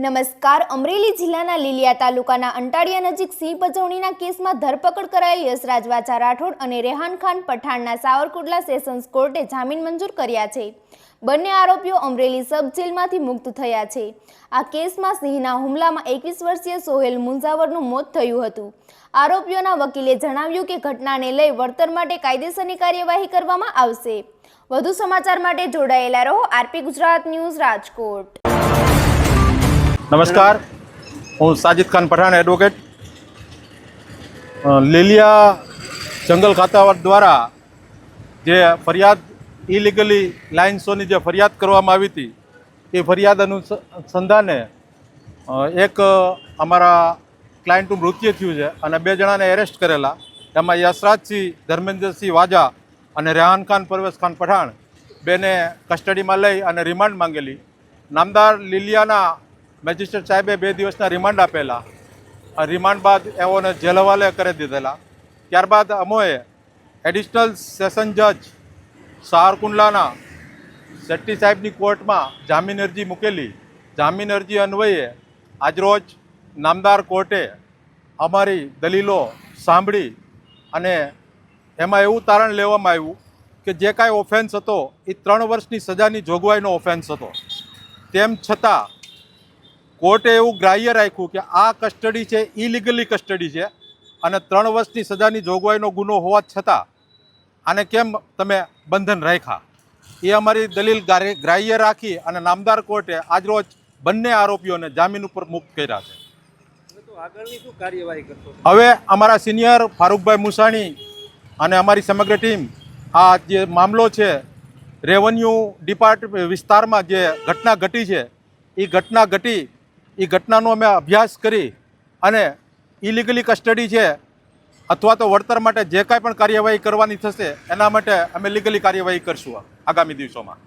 નમસ્કાર. અમરેલી જિલ્લાના લીલિયા તાલુકાના અંટાળિયા નજીક સિંહ પજવણીના કેસમાં ધરપકડ કરાયેલ યશરાજ વાછા રાઠોડ અને રેહાન ખાન પઠાણના સાવરકુંડલા સેશન્સ કોર્ટે જામીન મંજૂર કર્યા છે. બંને આરોપીઓ અમરેલી સબ જેલમાંથી મુક્ત થયા છે. આ કેસમાં સિંહના હુમલામાં 21 વર્ષીય સોહેલ મુંજાવરનું મોત થયું હતું. આરોપીઓના વકીલે જણાવ્યું કે ઘટનાને લઈ વળતર માટે કાયદેસરની કાર્યવાહી કરવામાં આવશે. વધુ સમાચાર માટે જોડાયેલા રહો આરપી ગુજરાત ન્યૂઝ રાજકોટ. નમસ્કાર, હું સાજિદ ખાન પઠાણ એડવોકેટ. લીલિયા જંગલ ખાતા દ્વારા જે ફરિયાદ ઇલીગલી લાઇન શોની જે ફરિયાદ કરવામાં આવી હતી એ ફરિયાદ અનુસંધાને એક અમારા ક્લાયન્ટનું મૃત્યુ થયું છે અને 2 જણાને એરેસ્ટ કરેલા. એમાં યશરાજસિંહ ધર્મેન્દ્રસિંહ વાજા અને રેહાન ખાન પરવેશ ખાન પઠાણ બેને કસ્ટડીમાં લઈ અને રિમાન્ડ માંગેલી. નામદાર લીલિયાના મેજિસ્ટ્રેટ સાહેબે 2 દિવસના રિમાન્ડ આપેલા. રિમાન્ડ બાદ એઓને જેલ હવાલે કરી દીધેલા. ત્યારબાદ અમોએ એડિશનલ સેશન જજ સાવરકુંડલાના શેટ્ટી સાહેબની કોર્ટમાં જામીન અરજી મૂકેલી. જામીન અરજી અન્વયે આજરોજ નામદાર કોર્ટે અમારી દલીલો સાંભળી અને એમાં એવું તારણ લેવામાં આવ્યું કે જે કાંઈ ઓફેન્સ હતો એ 3 વર્ષની સજાની જોગવાઈનો ઓફેન્સ હતો. તેમ છતાં કોર્ટે એવું ગ્રાહ્ય રાખ્યું કે આ કસ્ટડી છે ઇલીગલી કસ્ટડી છે અને 3 વર્ષની સજાની જોગવાઈનો ગુનો હોવા છતાં આને કેમ તમે બંધન રાખ્યા, એ અમારી દલીલ ગ્રાહ્ય રાખી અને નામદાર કોર્ટે આજરોજ બંને આરોપીઓને જામીન ઉપર મુક્ત કર્યા છે. હવે અમારા સિનિયર ફારૂકભાઈ મુસાણી અને અમારી સમગ્ર ટીમ આ જે મામલો છે રેવન્યુ ડિપાર્ટમેન્ટ વિસ્તારમાં જે ઘટના ઘટી છે એ ઘટનાનો અમે અભ્યાસ કરી અને ઇલીગલી કસ્ટડી છે અથવા તો વળતર માટે જે કાંઈ પણ કાર્યવાહી કરવાની થશે એના માટે અમે લીગલી કાર્યવાહી કરશું આગામી દિવસોમાં.